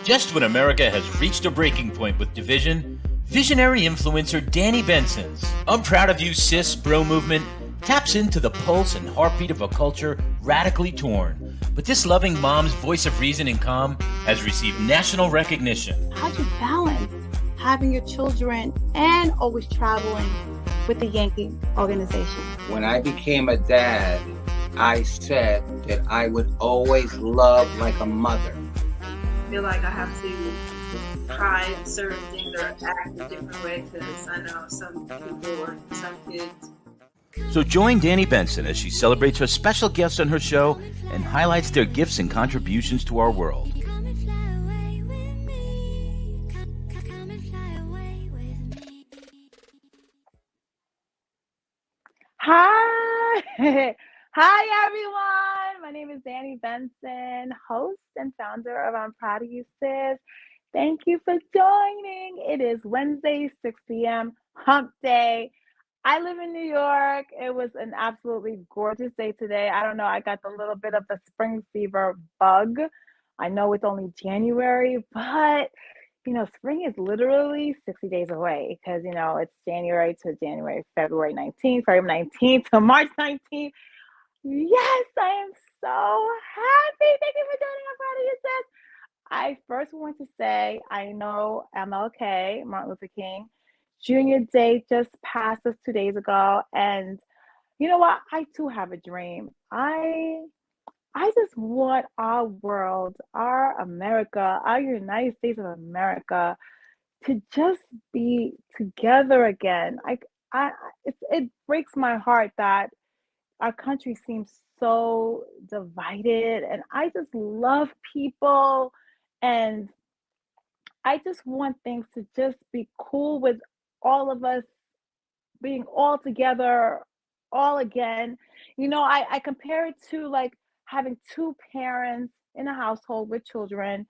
Just when America has reached a breaking point with division, visionary influencer Danny Benson's I'm Proud of You Sis Bro movement taps into the pulse and heartbeat of a culture radically torn. But this loving mom's voice of reason and calm has received national recognition. How do you balance having your children and always traveling with the Yankee organization? When I became a dad, I said that I would always love like a mother. I feel like I have to try certain things or act a different way because I know some people or some kids. So join Danny Benson as she celebrates her special guests on her show and highlights their gifts and contributions to our world. Hi! Hi, everyone. My name is Danny Benson, host and founder of I'm Proud of You Sis. Thank you for joining. It is Wednesday, 6 p.m., hump day. I live in New York. It was an absolutely gorgeous day today. I don't know, I got a little bit of the spring fever bug. I know it's only January, but spring is literally 60 days away because, it's January to January, February 19th, February 19th to March 19th. Yes, I am so happy. Thank you for joining I'm Proud of You Sis. I first want to say, I know MLK, Martin Luther King, Jr. Day just passed us 2 days ago. And you know what? I too have a dream. I just want our world, our America, our United States of America to just be together again. It breaks my heart that our country seems so divided, and I just love people, and I just want things to just be cool with all of us being all together, all again. I compare it to like having two parents in a household with children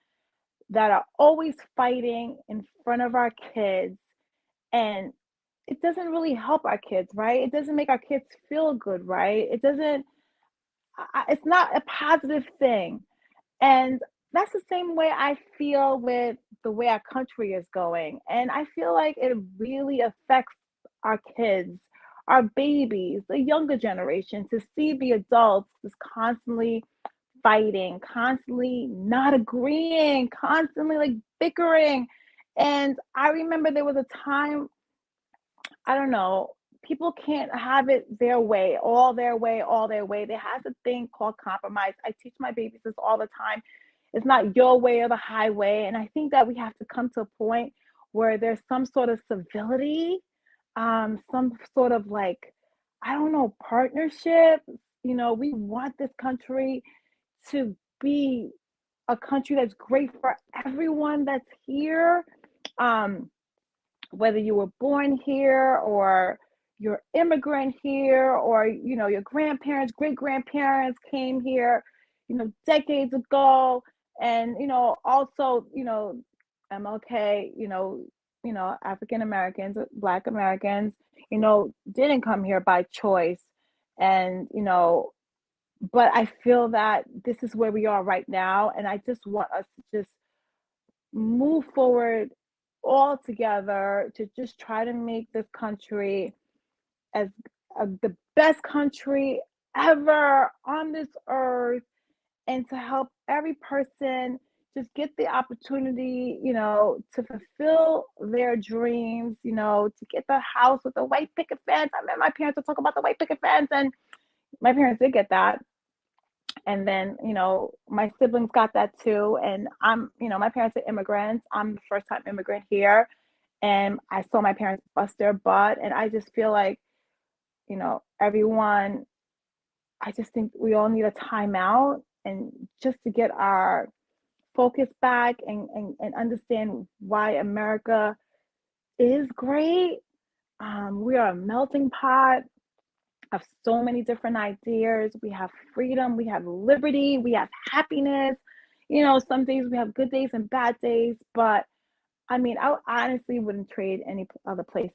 that are always fighting in front of our kids, and it doesn't really help our kids, right? It doesn't make our kids feel good, right? It doesn't it's not a positive thing. And that's the same way I feel with the way our country is going. And I feel like it really affects our kids, our babies, the younger generation, to see the adults just constantly fighting, constantly not agreeing, constantly like bickering. And I remember there was a time, I don't know, people can't have it their way, all their way, all their way. There has a thing called compromise. I teach my babies this all the time. It's not your way or the highway. And I think that we have to come to a point where there's some sort of civility, some sort of like, I don't know, partnership. We want this country to be a country that's great for everyone that's here. Whether you were born here or you're immigrant here, or your grandparents, great grandparents came here decades ago, and also MLK, African Americans, Black Americans, didn't come here by choice. And but I feel that this is where we are right now, and I just want us to just move forward all together to just try to make this country as the best country ever on this earth, and to help every person just get the opportunity, to fulfill their dreams, to get the house with the white picket fence. I met my parents to talk about the white picket fence, and my parents did get that. And then, my siblings got that too. And my parents are immigrants. I'm the first time immigrant here. And I saw my parents bust their butt. And I just feel like, everyone, I just think we all need a timeout, and just to get our focus back, and understand why America is great. We are a melting pot of so many different ideas. We have freedom, we have liberty, we have happiness. Some days we have good days and bad days, but I mean, I honestly wouldn't trade any other place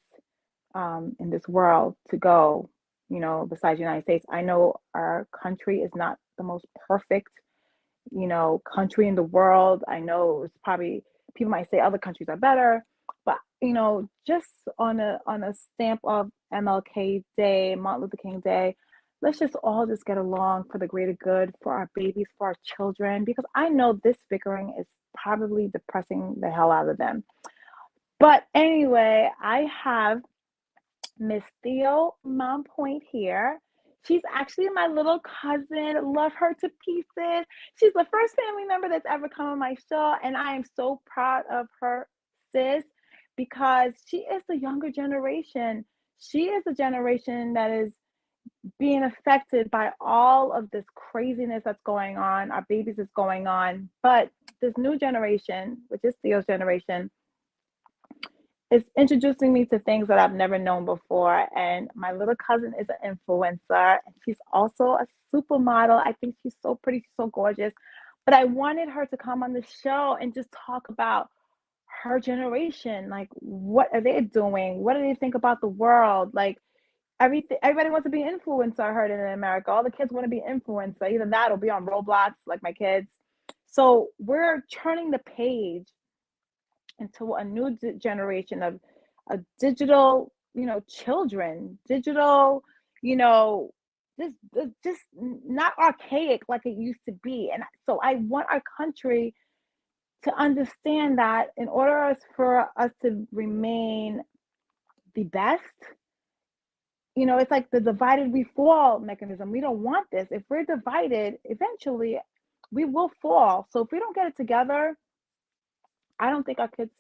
in this world to go, besides the United States. I know our country is not the most perfect, country in the world. I know it's probably people might say other countries are better, but just on a stamp of MLK Day, Martin Luther King Day, let's just all just get along for the greater good for our babies, for our children, because I know this bickering is probably depressing the hell out of them. But anyway, I have Miss Theo Mompoint here. She's actually my little cousin. Love her to pieces. She's the first family member that's ever come on my show, and I am so proud of her, sis, because she is the younger generation. She is the generation that is being affected by all of this craziness that's going on. Our babies is going on, but this new generation, which is Theo's generation, is introducing me to things that I've never known before. And my little cousin is an influencer. And she's also a supermodel. I think she's so pretty, she's so gorgeous. But I wanted her to come on the show and just talk about her generation. Like, what are they doing? What do they think about the world? Like, everybody wants to be an influencer, I heard, in America. All the kids want to be influencer. Either that or be on Roblox, like my kids. So we're turning the page into a new generation of digital, children, digital, you know, just not archaic like it used to be. And so I want our country to understand that in order for us to remain the best, it's like the divided we fall mechanism. We don't want this. If we're divided, eventually we will fall. So if we don't get it together, I don't think our kids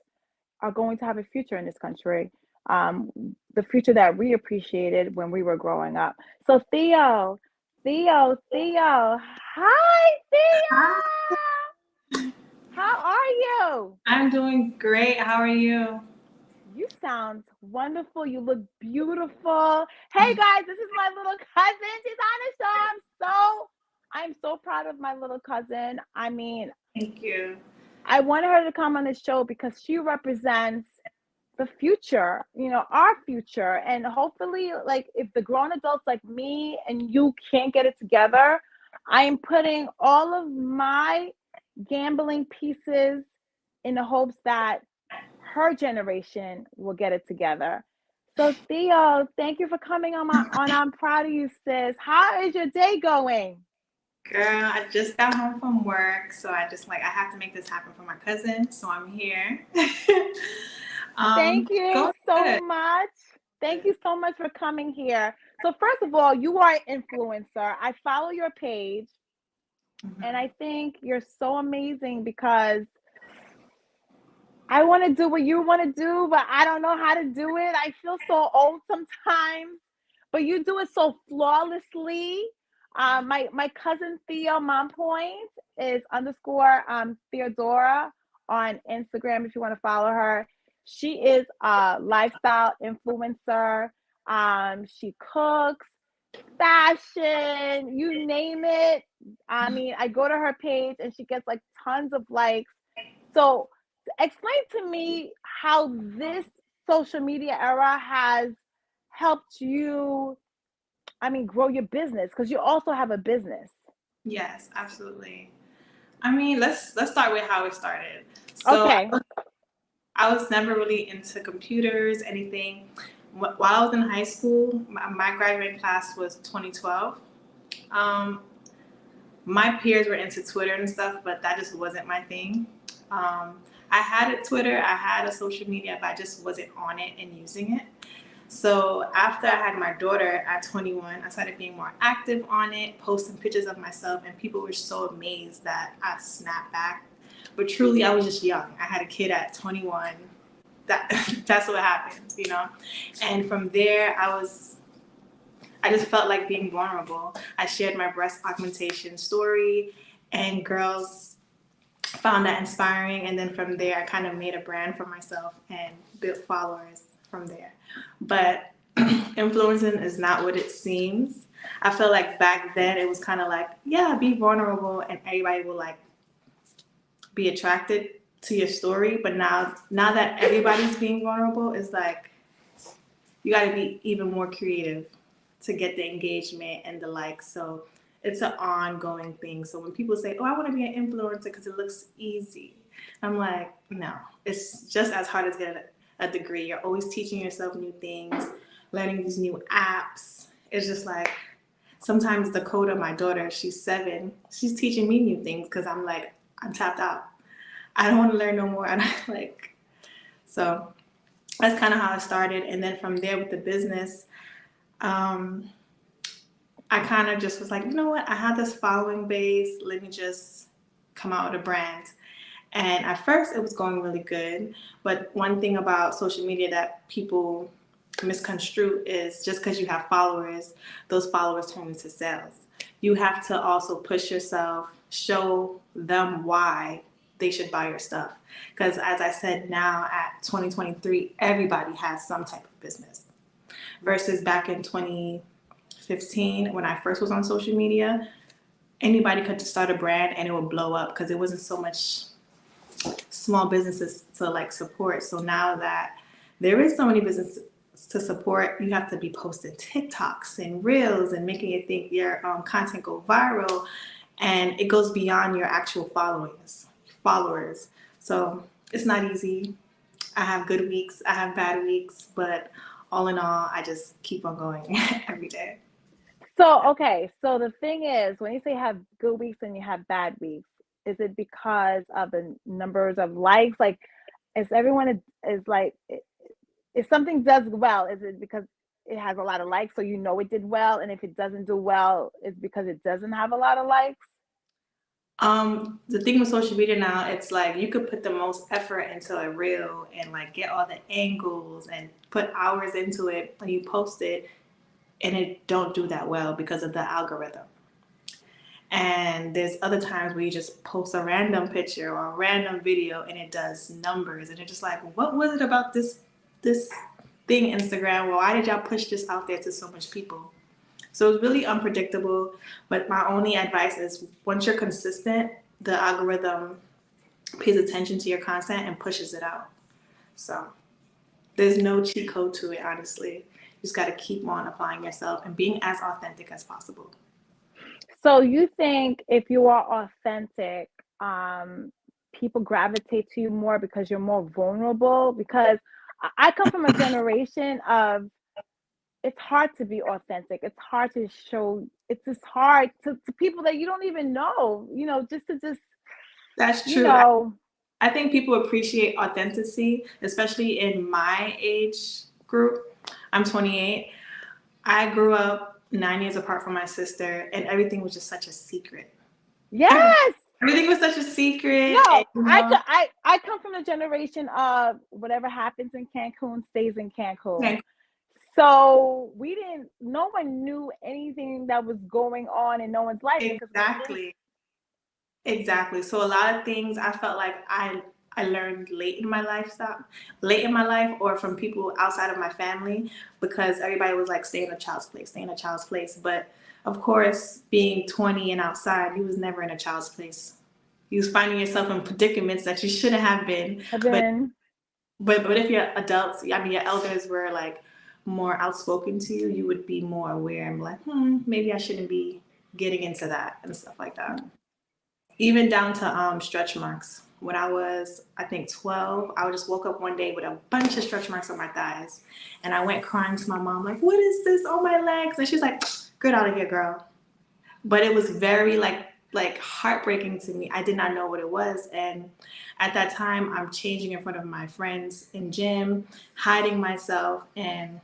are going to have a future in this country. The future that we appreciated when we were growing up. So Theo, hi Theo, how are you? I'm doing great. How are you? You sound wonderful. You look beautiful. Hey guys, this is my little cousin. She's on the show. I'm so proud of my little cousin. I mean, Thank you. I wanted her to come on the show because she represents the future, our future. And hopefully, like, if the grown adults like me and you can't get it together, I am putting all of my gambling pieces in the hopes that her generation will get it together. So Theo, thank you for coming on I'm Proud of You, sis. How is your day going? Girl, I just got home from work, so I have to make this happen for my cousin, so I'm here. Thank you Go so good. much. Thank you so much for coming here. So first of all, you are an influencer. I follow your page, and I think you're so amazing because I want to do what you want to do, but I don't know how to do it. I feel so old sometimes, but you do it so flawlessly. My cousin Theo Mompoint is underscore Theodora on Instagram if you want to follow her. She is a lifestyle influencer. She cooks, fashion, you name it. I mean, I go to her page and she gets like tons of likes. So explain to me how this social media era has helped you, grow your business, because you also have a business. Yes, absolutely. I mean, let's start with how it started. So Okay. I was never really into computers, anything. While I was in high school, my graduating class was 2012. My peers were into Twitter and stuff, but that just wasn't my thing. I had a Twitter, I had a social media, but I just wasn't on it and using it. So after I had my daughter at 21, I started being more active on it, posting pictures of myself, and people were so amazed that I snapped back. But truly, I was just young. I had a kid at 21. That's what happened, And from there, I just felt like being vulnerable. I shared my breast augmentation story, and girls found that inspiring. And then from there, I kind of made a brand for myself and built followers from there. But influencing is not what it seems. I feel like back then it was kind of like, yeah, be vulnerable, and everybody will like be attracted to your story. But now that everybody's being vulnerable, it's like you got to be even more creative to get the engagement and the likes. So It's an ongoing thing. So when people say, "Oh, I want to be an influencer because it looks easy," I'm like, no, it's just as hard as getting a degree. You're always teaching yourself new things, learning these new apps. It's just like sometimes Dakota, my daughter, she's 7, she's teaching me new things because I'm like, I'm tapped out. I don't want to learn no more. I don't like, so that's kind of how it started. And then from there with the business, um, I kind of just was like, you know what? I have this following base. Let me just come out with a brand. And at first, it was going really good. But one thing about social media that people misconstrue is just because you have followers, those followers turn into sales. You have to also push yourself, show them why they should buy your stuff. Because as I said, now at 2023, everybody has some type of business. Versus back in 2015, when I first was on social media, anybody could start a brand and it would blow up because it wasn't so much small businesses to like support. So now that there is so many businesses to support, you have to be posting TikToks and reels and making it think your content go viral, and it goes beyond your actual followers. So it's not easy. I have good weeks, I have bad weeks, but all in all, I just keep on going every day. So, okay. So the thing is, when you say have good weeks and you have bad weeks, is it because of the numbers of likes? Like, is everyone is like, if something does well, is it because it has a lot of likes, so you know it did well? And if it doesn't do well, it's because it doesn't have a lot of likes? The thing with social media now, it's like you could put the most effort into a reel and like get all the angles and put hours into it when you post it, and it don't do that well because of the algorithm. And there's other times where you just post a random picture or a random video and it does numbers, and you're just like, what was it about this thing, Instagram? Well, why did y'all push this out there to so much people? So it's really unpredictable. But my only advice is once you're consistent, the algorithm pays attention to your content and pushes it out. So there's no cheat code to it, honestly. You just got to keep on applying yourself and being as authentic as possible. So you think if you are authentic, people gravitate to you more because you're more vulnerable? Because I come from a generation of, it's hard to be authentic. It's hard to show, it's just hard to people that you don't even know, just, That's you true. know. I think people appreciate authenticity, especially in my age group. I'm 28. I grew up 9 years apart from my sister, and everything was just such a secret. Yes. Everything was such a secret. No, and, you know, I come from a generation of whatever happens in Cancun stays in Cancun. Okay. So no one knew anything that was going on in no one's life. Exactly. So a lot of things I felt like I learned late in my life, or from people outside of my family, because everybody was like, stay in a child's place. But of course, being 20 and outside, you was never in a child's place. You was finding yourself in predicaments that you shouldn't have been. But if your adults, I mean, your elders were like more outspoken to you, you would be more aware and be like, maybe I shouldn't be getting into that and stuff like that. Even down to stretch marks. When I was, I think, 12, I just woke up one day with a bunch of stretch marks on my thighs. And I went crying to my mom, like, what is this on my legs? And she's like, get out of here, girl. But it was very like heartbreaking to me. I did not know what it was. And at that time, I'm changing in front of my friends in gym, hiding myself. And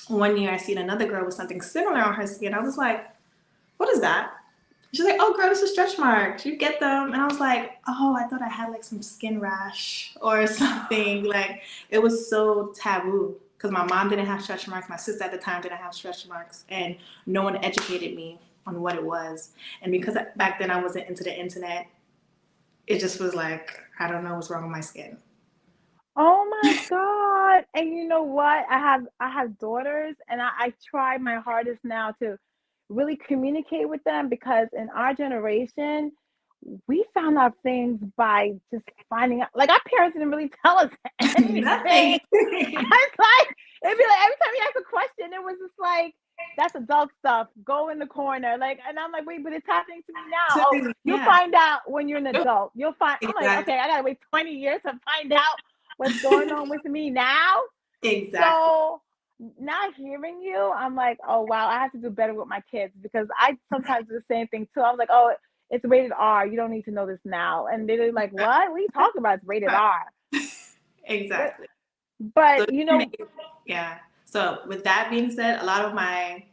one year I seen another girl with something similar on her skin. I was like, what is that? She's like, oh, girl, this is stretch marks. You get them. And I was like, oh, I thought I had like some skin rash or something. Like, it was so taboo because my mom didn't have stretch marks. My sister at the time didn't have stretch marks. And no one educated me on what it was. And because back then I wasn't into the internet, it just was like, I don't know what's wrong with my skin. Oh my God. And you know what? I have daughters, and I try my hardest now to really communicate with them, because in our generation, we found out things by just finding out. Like, our parents didn't really tell us anything. Nothing. It's like, it'd be like every time you ask a question, it was just like, that's adult stuff. Go in the corner. Like, and I'm like, wait, but it's happening to me now. So, Oh, you'll yeah, find out when you're an adult. You'll find, I'm like, exactly. okay, I gotta wait 20 years to find out what's going on with me now. Exactly. So not hearing you, I'm like, oh wow, I have to do better with my kids because I sometimes do the same thing too. I was like, oh, it's rated R. You don't need to know this now. And they're like, what? What are you talking about? It's rated Right. R. But Exactly. So, but you know, yeah. So with that being said, a lot of my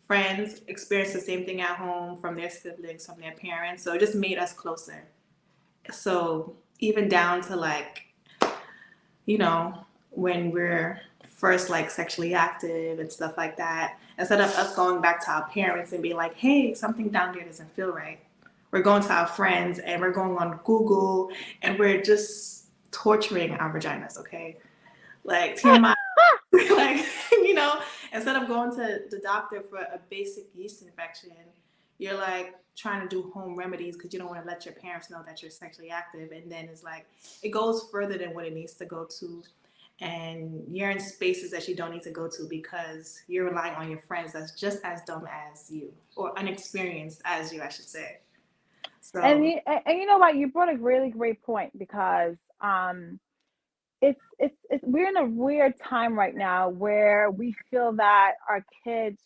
friends experience the same thing at home from their siblings, from their parents. So it just made us closer. So even down to like, when we're first like sexually active and stuff like that, instead of us going back to our parents and being like, hey, something down there doesn't feel right, we're going to our friends and we're going on Google and we're just torturing our vaginas, okay? Like TMI, like, instead of going to the doctor for a basic yeast infection, you're like trying to do home remedies because you don't want to let your parents know that you're sexually active. And then it's like, it goes further than what it needs to go to. And you're in spaces that you don't need to go to because you're relying on your friends that's just as dumb as you or unexperienced as you, I should say. and So, and you know what? You brought a really great point because it's we're in a weird time right now where we feel that our kids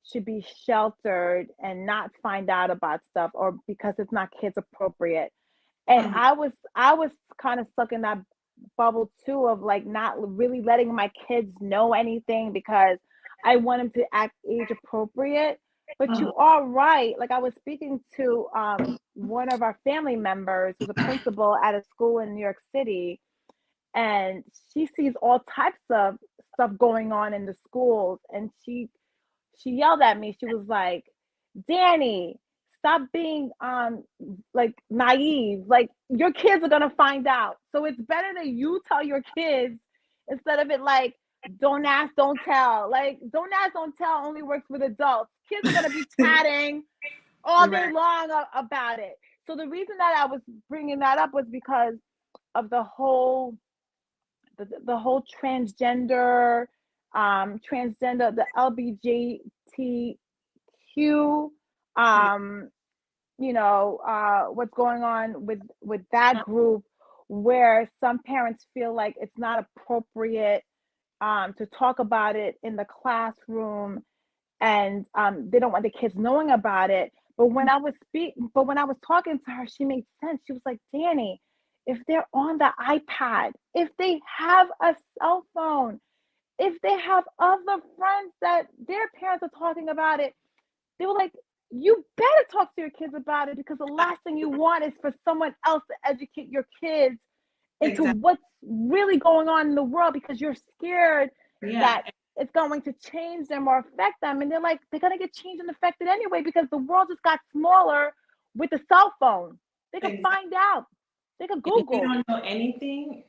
should be sheltered and not find out about stuff or because it's not kids appropriate. And mhm, I was kind of stuck in that bubble too of like not really letting my kids know anything because I want them to act age appropriate. But mhm, you are right. Like I was speaking to one of our family members who's a principal at a school in New York City, and she sees all types of stuff going on in the schools, and she yelled at me. She was like, Danny, stop being like naive. Like your kids are gonna find out. So it's better that you tell your kids instead of it like don't ask, don't tell. Like don't ask, don't tell only works with adults. Kids are gonna be chatting all day right. long about it. So the reason that I was bringing that up was because of the whole transgender, the LBGTQ, um, what's going on with that group, where some parents feel like it's not appropriate to talk about it in the classroom, and they don't want the kids knowing about it. But when I was talking to her, she made sense. She was like, Danny, if they're on the iPad, if they have a cell phone, if they have other friends that their parents are talking about it, they were like, you better talk to your kids about it because the last thing you want is for someone else to educate your kids into Exactly. what's really going on in the world because you're scared Yeah. that it's going to change them or affect them. And they're like, they're going to get changed and affected anyway because the world just got smaller with the cell phone. They could Exactly. find out, they could And if you Google. don't know anything,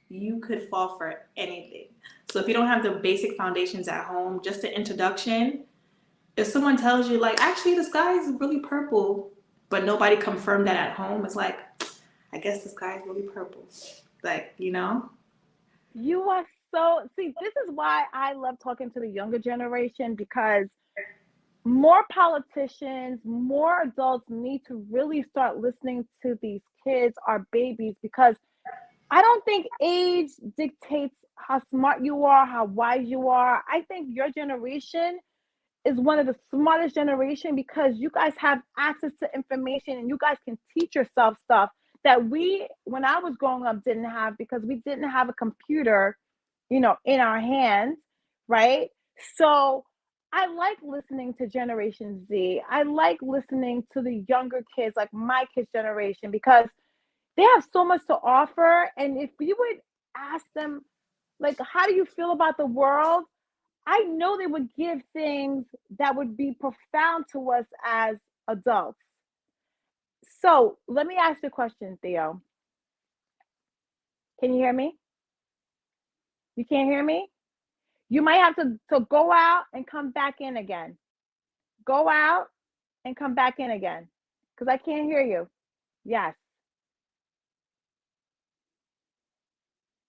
you could fall for anything. So if you don't have the basic foundations at home, just the introduction, if someone tells you like actually the sky is really purple, but nobody confirmed that at home, it's like, I guess the sky is really purple. Like, You are see, this is why I love talking to the younger generation because more politicians, more adults need to really start listening to these kids, our babies, because I don't think age dictates how smart you are, how wise you are. I think your generation is one of the smartest generation because you guys have access to information and you guys can teach yourself stuff that we, when I was growing up, didn't have because we didn't have a computer, in our hands, right? So I like listening to Generation Z. I like listening to the younger kids, like my kids' generation, because they have so much to offer. And if you would ask them, like, how do you feel about the world? I know they would give things that would be profound to us as adults. So let me ask you a question, Theo. Can you hear me? You can't hear me? You might have to go out and come back in again. Go out and come back in again because I can't hear you. Yes.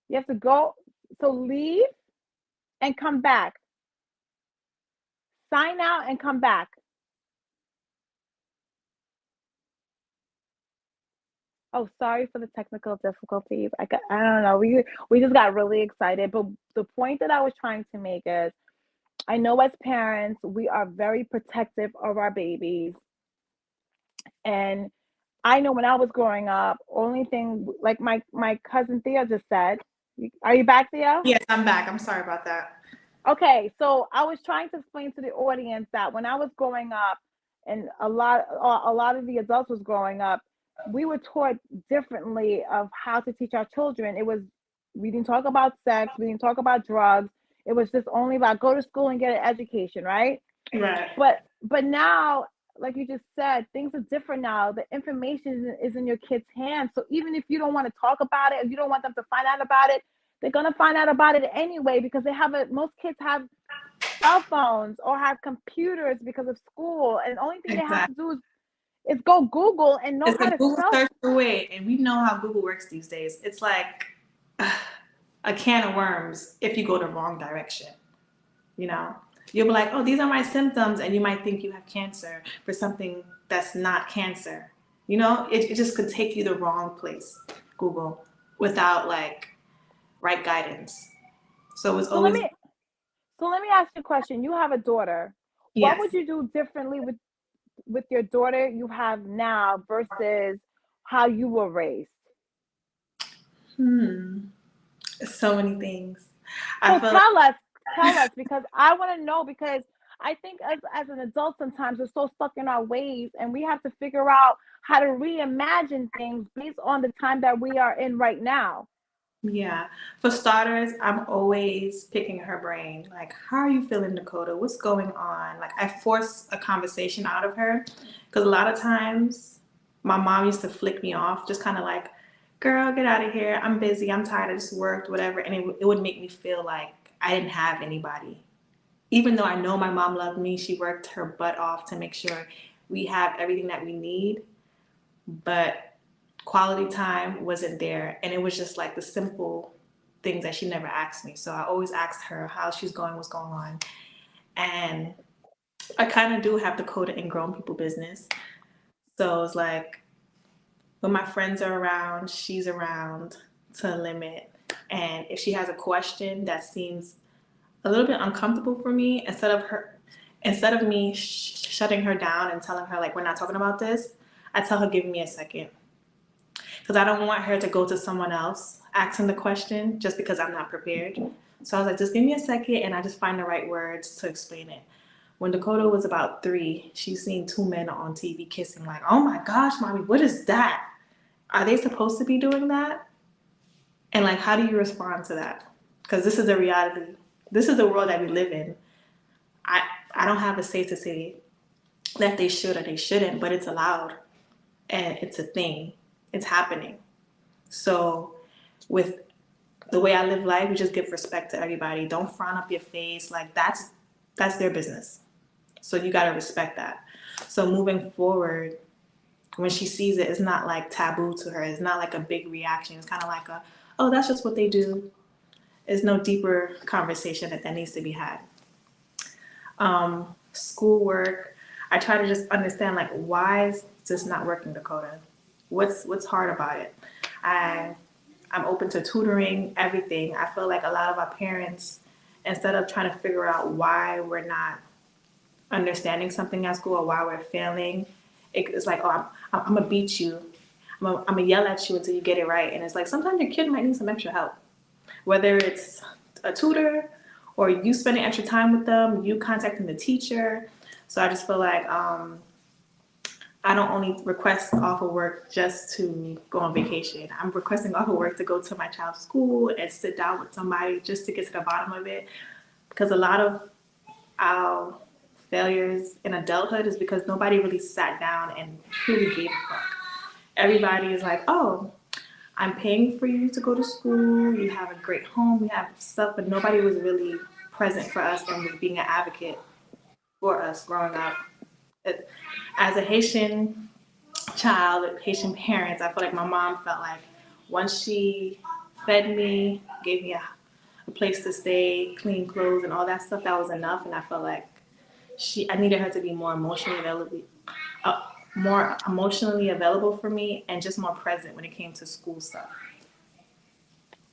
You have to go. So leave and come back. Sign out and come back. Oh, sorry for the technical difficulties. I don't know. We just got really excited, but the point that I was trying to make is I know as parents, we are very protective of our babies. And I know when I was growing up, only thing like my cousin Theo just said. Are you back, Theo? Yes, I'm back. I'm sorry about that. Okay, so I was trying to explain to the audience that when I was growing up, and a lot of the adults was growing up, we were taught differently of how to teach our children. We didn't talk about sex, we didn't talk about drugs. It was just only about go to school and get an education, right? Right. But now, like you just said, things are different now. The information is in your kids' hands. So even if you don't want to talk about it, or you don't want them to find out about it, they're gonna find out about it anyway because most kids have cell phones or have computers because of school, and the only thing they have to Exactly. do is go Google and know It's how a to Google spell. search away, and we know how Google works these days. It's like a can of worms if you go the wrong direction. You know, you'll be like, oh, these are my symptoms, and you might think you have cancer for something that's not cancer. You know, it just could take you the wrong place, Google, without like right guidance. So it's So let always, me so let me ask you a question. You have a daughter. What yes. would you do differently with your daughter you have now versus how you were raised? Hmm. So many things. I So feel like, tell us, because I want to know, because I think as an adult sometimes we're so stuck in our ways and we have to figure out how to reimagine things based on the time that we are in right now. yeah. For starters, I'm always picking her brain. Like, how are you feeling, Dakota? What's going on? Like, I force a conversation out of her because a lot of times my mom used to flick me off, just kind of like, girl, get out of here. I'm busy. I'm tired. I just worked, whatever. And it would make me feel like I didn't have anybody. Even though I know my mom loved me, she worked her butt off to make sure we have everything that we need. But quality time wasn't there. And it was just like the simple things that she never asked me. So I always asked her how she's going, what's going on. And I kind of do have the code in grown people business. So it's like when my friends are around, she's around to a limit. And if she has a question that seems a little bit uncomfortable for me, instead of me shutting her down and telling her like we're not talking about this, I tell her give me a second because I don't want her to go to someone else asking the question just because I'm not prepared. So I was like, just give me a second, and I just find the right words to explain it. When Dakota was about 3, she's seen 2 men on TV kissing. Like, oh my gosh, mommy, what is that? Are they supposed to be doing that? And like, how do you respond to that? Because this is the reality. This is the world that we live in. I I don't have a say to say that they should or they shouldn't, but it's allowed and it's a thing. It's happening. So with the way I live life, we just give respect to everybody. Don't frown up your face. Like that's their business. So you gotta respect that. So moving forward, when she sees it, it's not like taboo to her. It's not like a big reaction. It's kind of like oh, that's just what they do. There's no deeper conversation that needs to be had. Schoolwork, I try to just understand like why is this not working, Dakota? What's hard about it? I'm open to tutoring, everything. I feel like a lot of our parents, instead of trying to figure out why we're not understanding something at school or why we're failing, it's like, oh, I'm gonna beat you. I'm gonna yell at you until you get it right. And it's like sometimes your kid might need some extra help, whether it's a tutor or you spending extra time with them, you contacting the teacher. So I just feel like I don't only request off of work just to go on vacation. I'm requesting off of work to go to my child's school and sit down with somebody just to get to the bottom of it. Because a lot of our failures in adulthood is because nobody really sat down and truly gave a fuck. Everybody is like, oh, I'm paying for you to go to school. You have a great home. You have stuff, but nobody was really present for us and was being an advocate for us growing up. As a Haitian child, Haitian parents, I feel like my mom felt like once she fed me, gave me a place to stay, clean clothes, and all that stuff, that was enough. And I felt like I needed her to be more emotionally available for me, and just more present when it came to school stuff.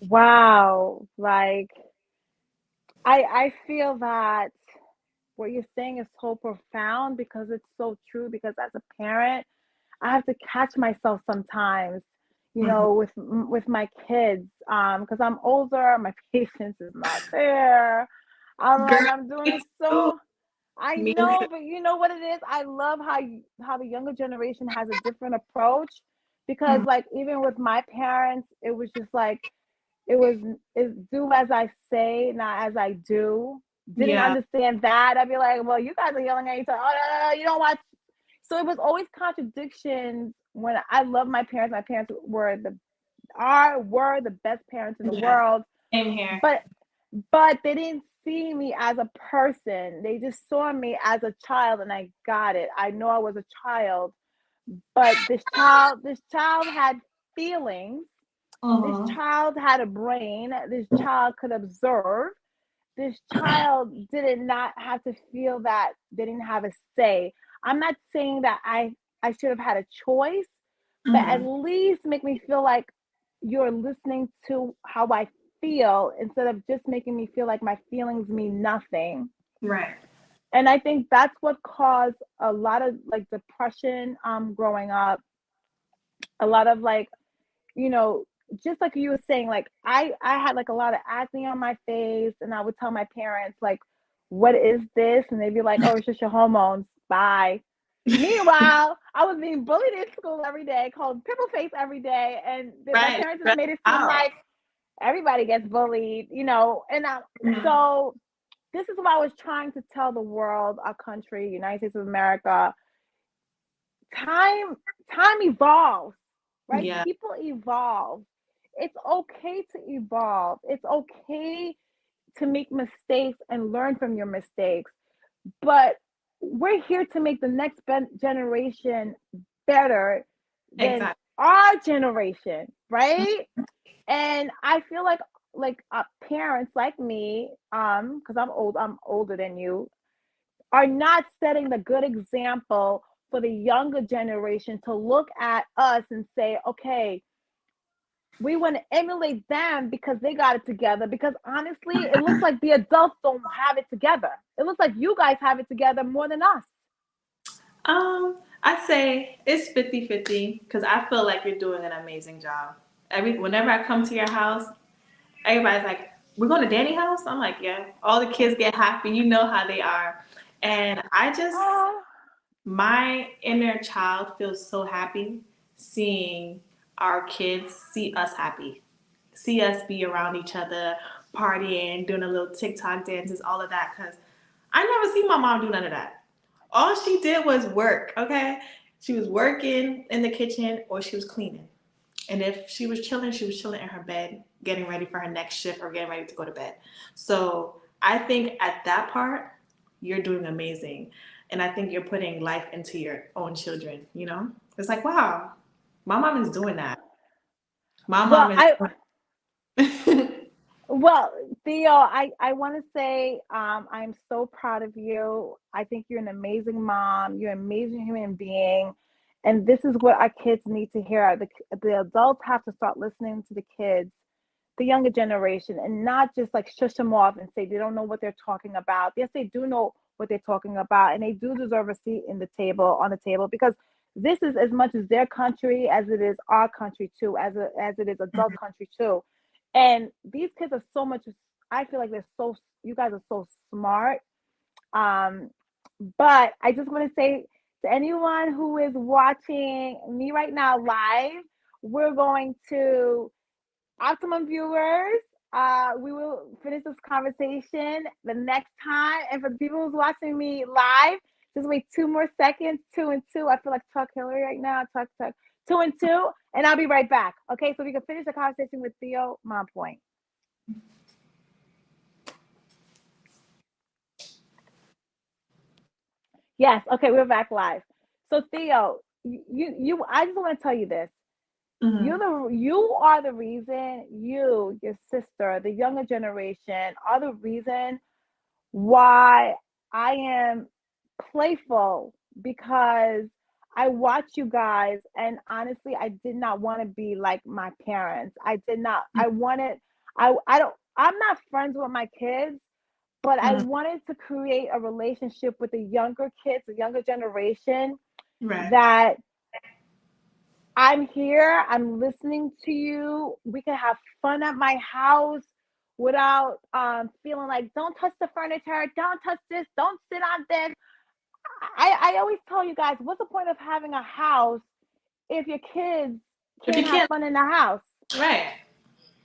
Wow. Like I feel that what you're saying is so profound because it's so true. Because as a parent, I have to catch myself sometimes, Hmm. with my kids, because I'm older, my patience is not there. I'm Girl, like I'm doing me too. so. I Me too. know, but you know what it is? I love how the younger generation has a different approach, because Mhm. like even with my parents, it was just like it was is do as I say, not as I do. Didn't Yeah. understand that. I'd be like, well, you guys are yelling at each other. Oh, no, no, no, you don't watch. So it was always contradictions. When I love my parents, were the best parents in the Yes. world, Same here. but but they didn't see me as a person. They just saw me as a child, and I got it. I know I was a child, but this child had feelings. This Hmm. child had a brain. This child could observe. This child did not have to feel that they didn't have a say. I'm not saying that I should have had a choice, but at Hmm. least make me feel like you're listening to how I feel instead of just making me feel like my feelings mean nothing. Right. And I think that's what caused a lot of like depression growing up, a lot of like, you know, just like you were saying, like I had like a lot of acne on my face, and I would tell my parents like, "What is this?" And they'd be like, "Oh, it's just your hormones. Bye." Meanwhile, I was being bullied in school every day, called pimple face every day, and my Right. parents just Stressed made it seem out. like everybody gets bullied, Mhm. so this is what I was trying to tell the world, our country, United States of America. Time time evolves, right? Yeah. People evolve. It's okay to evolve. It's okay to make mistakes and learn from your mistakes. But we're here to make the next generation better than Exactly. our generation, right? And I feel like parents like me, because I'm older than you, are not setting the good example for the younger generation to look at us and say, okay, we want to emulate them because they got it together. Because honestly, it looks like the adults don't have it together. It looks like you guys have it together more than us. I'd say it's 50-50 because I feel like you're doing an amazing job. Whenever I come to your house, everybody's like, "We're going to Danny's house." I'm like, "Yeah." All the kids get happy. You know how they are, and Oh, my inner child feels so happy seeing our kids see us happy, see us be around each other, partying, doing a little TikTok dances, all of that. Because I never see my mom do none of that. All she did was work, okay? She was working in the kitchen or she was cleaning. And if she was chilling in her bed, getting ready for her next shift or getting ready to go to bed. So I think at that part, you're doing amazing. And I think you're putting life into your own children, you know? It's like, wow, my mom is doing that. My well, mom is. I well, Theo, I want to say I'm so proud of you. I think you're an amazing mom. You're an amazing human being, and this is what our kids need to hear. The adults have to start listening to the kids, the younger generation, and not just like shush them off and say they don't know what they're talking about. Yes, they do know what they're talking about, and they do deserve a seat in the table on the table, because this is as much as their country as it is our country too, as it is adult country too. And these kids are so much. I feel like they're so. You guys are so smart. Um, but I just want to say to anyone who is watching me right now live, we're going to optimum viewers. We will finish this conversation the next time. And for the people who's watching me live, just wait 2 more seconds. 2 and 2. I feel like Chuck Hillary right now. Chuck, Chuck. 2 and 2. And I'll be right back. Okay, so we can finish the conversation with Theo Mompoint. Yes, okay, we're back live. So Theo, I just want to tell you this. Mhm. You are the reason, your sister, the younger generation are the reason why I am playful because I watch you guys, and honestly, I did not want to be like my parents. I did not. I wanted. I don't. I'm not friends with my kids, but I Mhm. wanted to create a relationship with the younger kids, the younger generation. Right. That I'm here. I'm listening to you. We can have fun at my house without feeling like don't touch the furniture, don't touch this, don't sit on this. I always tell you guys, what's the point of having a house if your kids If you can't have can't, fun in the house? right.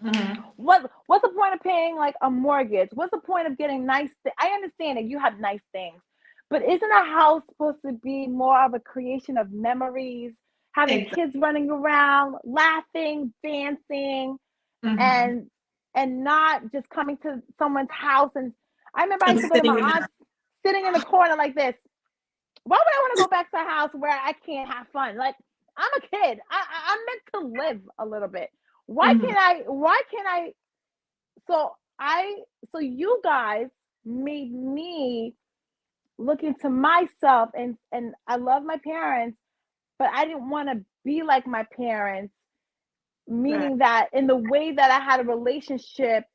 Hmm. What's the point of paying like a mortgage? What's the point of getting I understand that you have nice things, but isn't a house supposed to be more of a creation of memories, having Exactly. kids running around, laughing, dancing, Hmm. and not just coming to someone's house. And I remember I And used to go to my sitting in the, aunt's, sitting in the corner like this. Why would I want to go back to a house where I can't have fun? Like, I'm a kid. I'm meant to live a little bit. Why mhm. can't I? Why can't I? So I, so you guys made me look into myself, and I love my parents, but I didn't want to be like my parents, Right. meaning that in the way that I had a relationship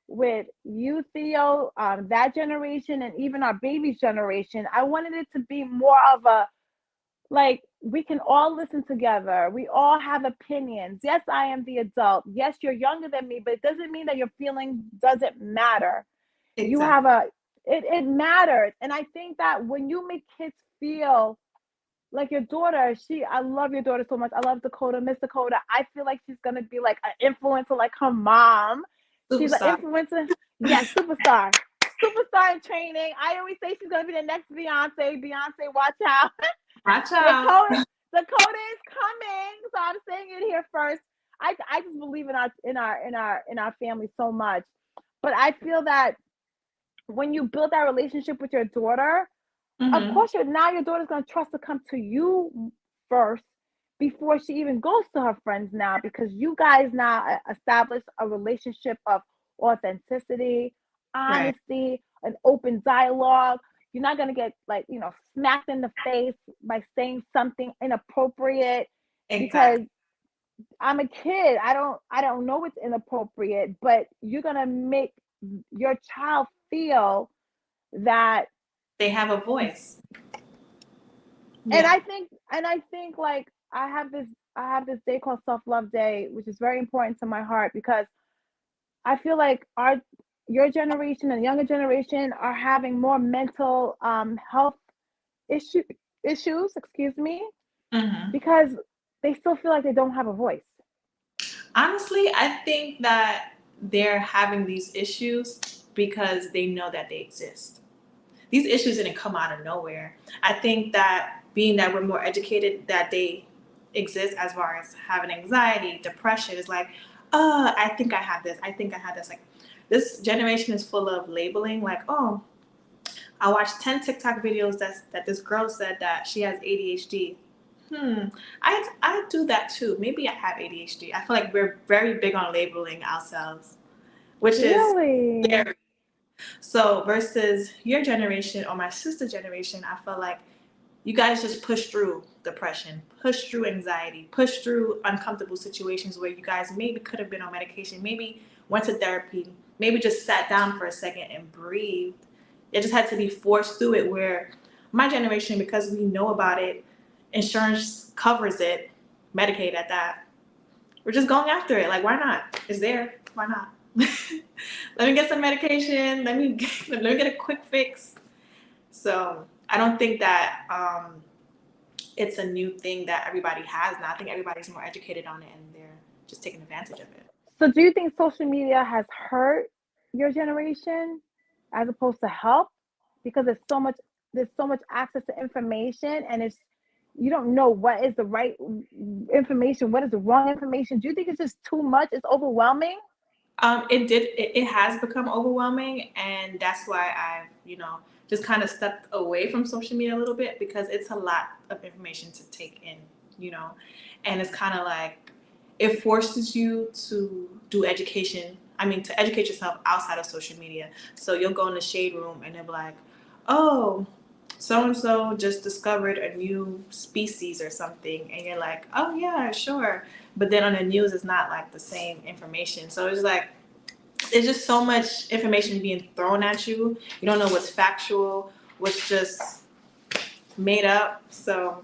with you, Theo, that generation, and even our baby's generation, I wanted it to be more of a, like, we can all listen together. We all have opinions. Yes, I am the adult. Yes, you're younger than me, but it doesn't mean that your feelings doesn't matter. You have Exactly. a, it matters. And I think that when you make kids feel like your daughter, I love your daughter so much. I love Dakota, Miss Dakota. I feel like she's gonna be like an influencer like her mom. She's an Superstar. influencer. Yes, superstar. Superstar in training. I always say she's gonna be the next Beyonce. Beyonce, watch out. Watch out. Dakota, Dakota is coming. So I'm saying it here first. I just believe in our family so much. But I feel that when you build that relationship with your daughter, of Hmm. course your daughter's gonna trust to come to you first before she even goes to her friends now, because you guys now establish a relationship of authenticity, Right. honesty, an open dialogue. You're not gonna get, like, smacked in the face by saying something inappropriate, because Exactly. I'm a kid. I don't know what's inappropriate, but you're gonna make your child feel that. They have a voice. and Yeah. I think and I think like I have this day called Self-Love Day, which is very important to my heart, because I feel like your generation and younger generation are having more mental health issue issues, excuse me, Hmm. because they still feel like they don't have a voice. Honestly, I think that they're having these issues because they know that they exist. These issues didn't come out of nowhere. I think that being that we're more educated, that they exist as far as having anxiety, depression, is like, I think I have this. I think I have this. Like, this generation is full of labeling. Like, oh, I watched 10 TikTok videos that this girl said that she has ADHD. I do that too. Maybe I have ADHD. I feel like we're very big on labeling ourselves, which is Really? scary. So versus your generation or my sister's generation, I feel like you guys just push through depression, push through anxiety, push through uncomfortable situations where you guys maybe could have been on medication, maybe went to therapy, maybe just sat down for a second and breathed. It just had to be forced through it. Where my generation, because we know about it, insurance covers it, Medicaid at that. We're just going after it. Like, why not? It's there. Why not? Let me get some medication. Let me get a quick fix. So I don't think that it's a new thing that everybody has now. I think everybody's more educated on it, and they're just taking advantage of it. So do you think social media has hurt your generation as opposed to help? Because there's so much access to information, and it's you don't know what is the right information, what is the wrong information. Do you think it's just too much? It's overwhelming? It has become overwhelming, and that's why I've just kind of stepped away from social media a little bit, because it's a lot of information to take in, you know, and it's kind of like it forces you to do education. I mean, to educate yourself outside of social media. So you'll go in the shade room and they'll be like, oh, so and so just discovered a new species or something, and you're like, oh yeah, sure, but then on the news it's not like the same information. So it's like it's just so much information being thrown at you. You don't know what's factual, what's just made up. So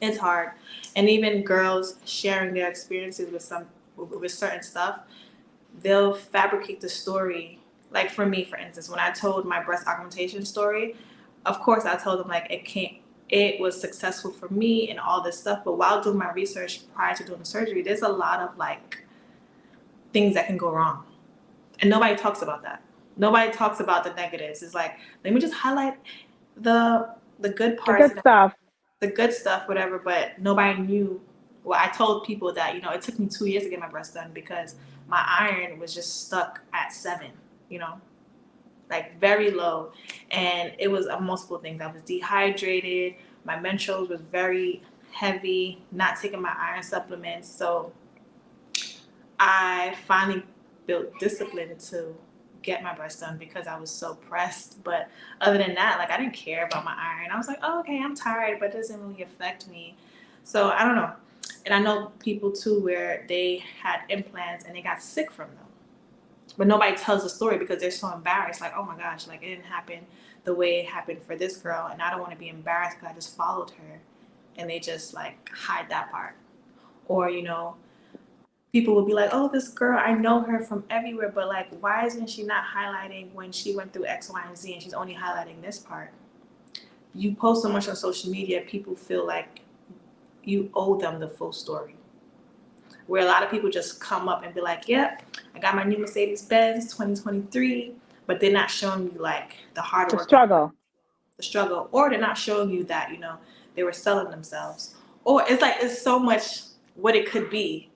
it's hard. And even girls sharing their experiences with certain stuff, they'll fabricate the story. Like for me, for instance, when I told my breast augmentation story, of course I told them like it was successful for me and all this stuff. But while doing my research prior to doing the surgery, there's a lot of like things that can go wrong. And nobody talks about that. Nobody talks about the negatives. It's like, let me just highlight the good parts, the good stuff, whatever. But nobody knew. Well, I told people that, you know, it took me 2 years to get my breast done because my iron was just stuck at 7, you know, like very low. And it was multiple things. I was dehydrated. My menstruals was very heavy, not taking my iron supplements. So I finally built discipline to get my breast done because I was so pressed. But other than that, like I didn't care about my iron. I was like, oh, okay, I'm tired, but it doesn't really affect me. So I don't know. And I know people too where they had implants and they got sick from them. But nobody tells the story because they're so embarrassed. Like, oh my gosh, like it didn't happen the way it happened for this girl. And I don't want to be embarrassed because I just followed her. And they just like hide that part. Or, you know, people will be like, oh, this girl, I know her from everywhere, but like, why isn't she not highlighting when she went through X, Y, and Z, and she's only highlighting this part? You post so much on social media, people feel like you owe them the full story. Where a lot of people just come up and be like, yep, I got my new Mercedes-Benz 2023, but they're not showing you like the hard work. The struggle, or they're not showing you that, you know, they were selling themselves. Or it's like, it's so much what it could be.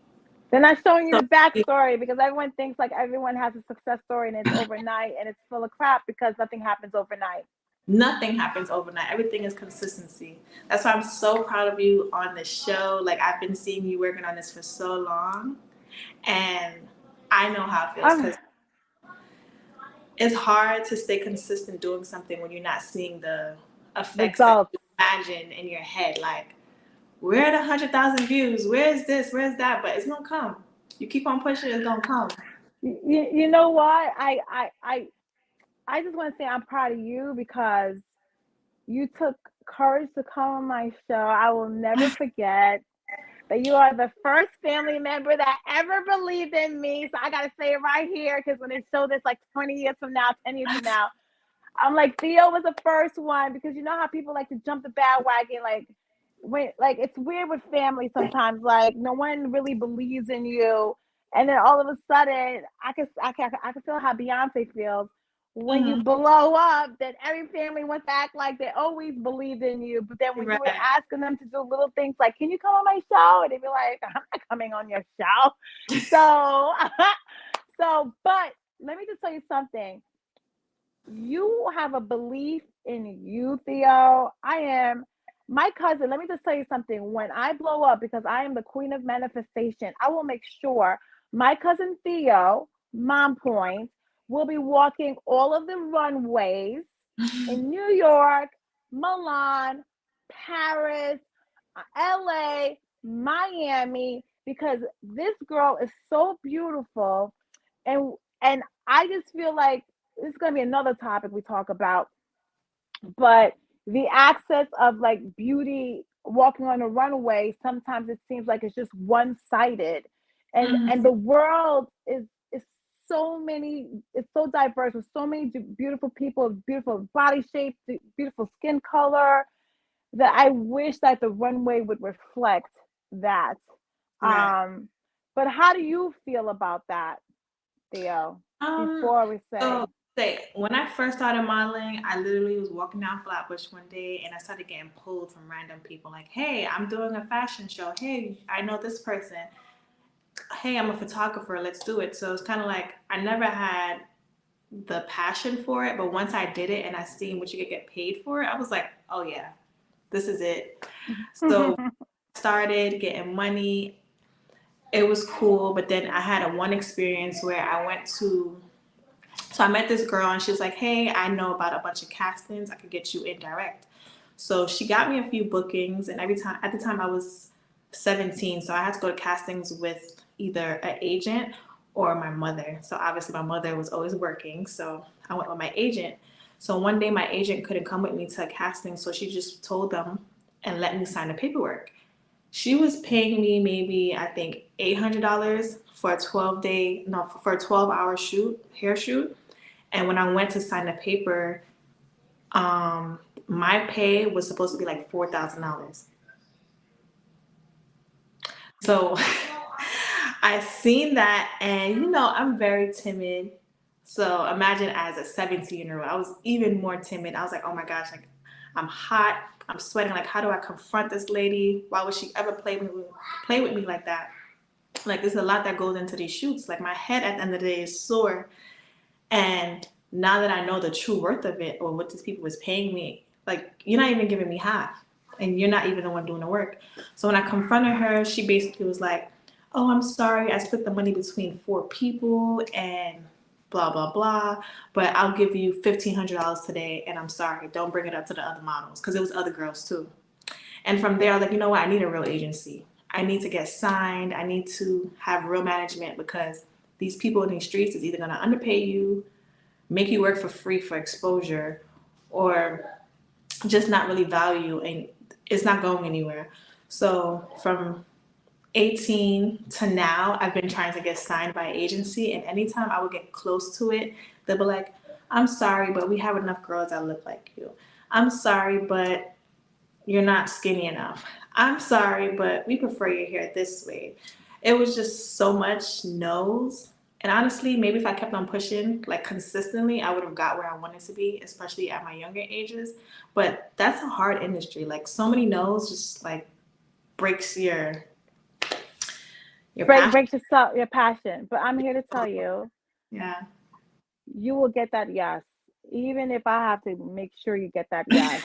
They're not showing you the backstory because everyone thinks like everyone has a success story and it's overnight and it's full of crap because nothing happens overnight. Nothing happens overnight. Everything is consistency. That's why I'm so proud of you on the show. Like I've been seeing you working on this for so long, and I know how it feels because it's hard to stay consistent doing something when you're not seeing the effects that you imagine in your head. Like, where are the 100,000 views? Where's this? Where's that? But it's gonna come. You keep on pushing, it's gonna come. You know what? I just want to say I'm proud of you because you took courage to come on my show. I will never forget that you are the first family member that ever believed in me. So I got to say it right here because when they show this like 20 years from now, 10 years from now, I'm like, Theo was the first one because you know how people like to jump the bandwagon, like when like it's weird with family sometimes, like no one really believes in you. And then all of a sudden, I can feel how Beyonce feels when you blow up. That every family wants to act like they always believed in you, but then when you were asking them to do little things like, "Can you come on my show?" and they'd be like, "I'm not coming on your show." But let me just tell you something. You have a belief in you, Theo. My cousin, let me just tell you something. When I blow up, because I am the queen of manifestation, I will make sure my cousin Theo, Mompoint, will be walking all of the runways in New York, Milan, Paris, LA, Miami, because this girl is so beautiful. And I just feel like this is going to be another topic we talk about, but the access of like beauty walking on a runway, sometimes it seems like it's just one-sided, and the world is so many, it's so diverse with so many beautiful people, beautiful body shapes, beautiful skin color, that I wish that the runway would reflect that. Right. But how do you feel about that, Theo? Before we say, when I first started modeling, I literally was walking down Flatbush one day and I started getting pulled from random people like, hey, I'm doing a fashion show. Hey, I know this person. Hey, I'm a photographer. Let's do it. So it's kind of like I never had the passion for it. But once I did it and I seen what you could get paid for it, I was like, oh, yeah, this is it. So I started getting money. It was cool. But then I had one experience where I went to So I met this girl and she was like, hey, I know about a bunch of castings. I could get you indirect. So she got me a few bookings, and every time, at the time I was 17, so I had to go to castings with either an agent or my mother. So obviously my mother was always working, so I went with my agent. So one day my agent couldn't come with me to a casting, so she just told them and let me sign the paperwork. She was paying me maybe I think $800 for a 12-day, no, for a 12-hour hair shoot. And when I went to sign the paper, my pay was supposed to be like $4,000. So I seen that, and I'm very timid. So imagine as a 17-year-old, I was even more timid. I was like, oh my gosh, like I'm hot, I'm sweating. Like, how do I confront this lady? Why would she ever play with me like that? Like, there's a lot that goes into these shoots. Like, my head at the end of the day is sore. And now that I know the true worth of it, or what these people was paying me, like, you're not even giving me half, and you're not even the one doing the work. So when I confronted her, she basically was like, oh, I'm sorry, I split the money between 4 people and blah, blah, blah, but I'll give you $1,500 today, and I'm sorry, don't bring it up to the other models, because it was other girls too. And from there, I was like, you know what, I need a real agency. I need to get signed. I need to have real management, because these people in these streets is either going to underpay you, make you work for free for exposure, or just not really value, and it's not going anywhere. So from 18 to now, I've been trying to get signed by an agency, and anytime I would get close to it, they'll be like, I'm sorry, but we have enough girls that look like you. I'm sorry, but you're not skinny enough. I'm sorry, but we prefer your hair this way. It was just so much no's. And honestly, maybe if I kept on pushing like consistently, I would have got where I wanted to be, especially at my younger ages. But that's a hard industry. Like, so many no's just like breaks your passion. Breaks your passion. But I'm here to tell you, Yeah. you will get that yes. Even if I have to make sure you get that yes.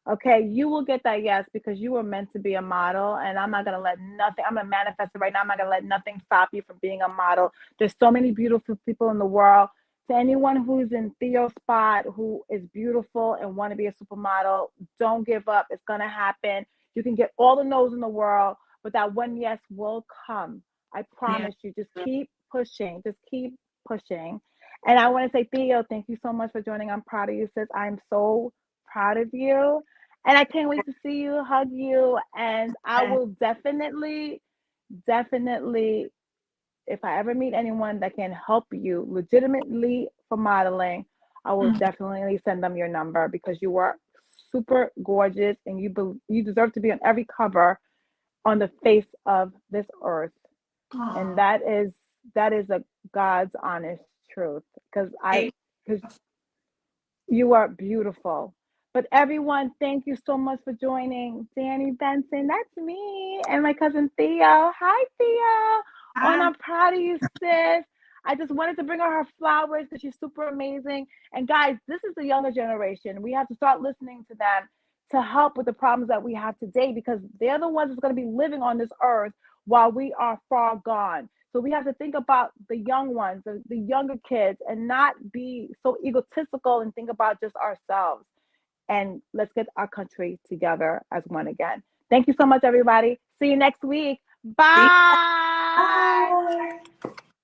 Okay, you will get that yes, because you were meant to be a model, and I'm not gonna let nothing. I'm gonna manifest it right now. I'm not gonna let nothing stop you from being a model. There's so many beautiful people in the world. To anyone who's in Theo's spot, who is beautiful and want to be a supermodel, don't give up. It's gonna happen. You can get all the no's in the world, but that one yes will come. I promise you. Just keep pushing. Just keep pushing. And I want to say, Theo, thank you so much for joining. I'm proud of you, sis. I'm so proud of you. And I can't wait to see you, hug you. And I will definitely, if I ever meet anyone that can help you legitimately for modeling, I will definitely send them your number, because you are super gorgeous, and you deserve to be on every cover on the face of this earth. Aww. And that is a God's honest truth, because you are beautiful. But everyone, thank you so much for joining. Danny Benson, that's me, and my cousin Theo. Hi, Theo. Hi. I'm proud of you, sis. I just wanted to bring her flowers because she's super amazing. And guys, this is the younger generation. We have to start listening to them to help with the problems that we have today, because they're the ones that's going to be living on this earth while we are far gone. So we have to think about the young ones, the younger kids, and not be so egotistical and think about just ourselves. And let's get our country together as one again. Thank you so much, everybody. See you next week. Bye. Bye.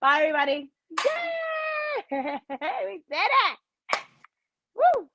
Bye, everybody. Yay! We did it. Woo!